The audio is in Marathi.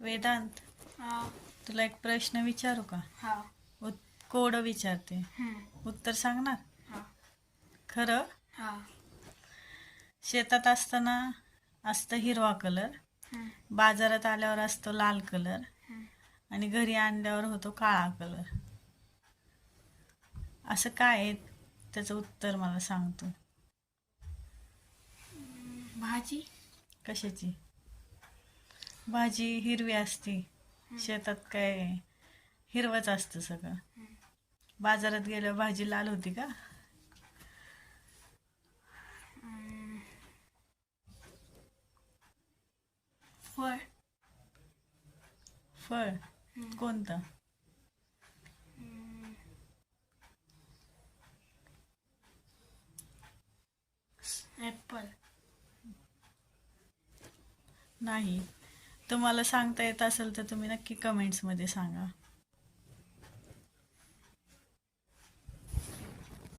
वेदांत, हा तुला एक प्रश्न विचारू का? हा कोड विचारते, उत्तर सांगणार? हा खरं? हा शेतात असताना असतं हिरवा कलर, बाजारात आल्यावर असतो लाल कलर आणि घरी आणल्यावर होतो काळा कलर. असं काय आहे? त्याचं उत्तर मला सांगतो. भाजी. कशाची? भाजी हिरवी असते, शेतात काय हिरवंच असतं सगळं. बाजारात गेल्यावर भाजी लाल होती का? फळ. फळ कोणतं? ॲपल. नाही. तुम्हाला सांगता येत असेल तर तुम्ही नक्की कमेंट्समध्ये सांगा.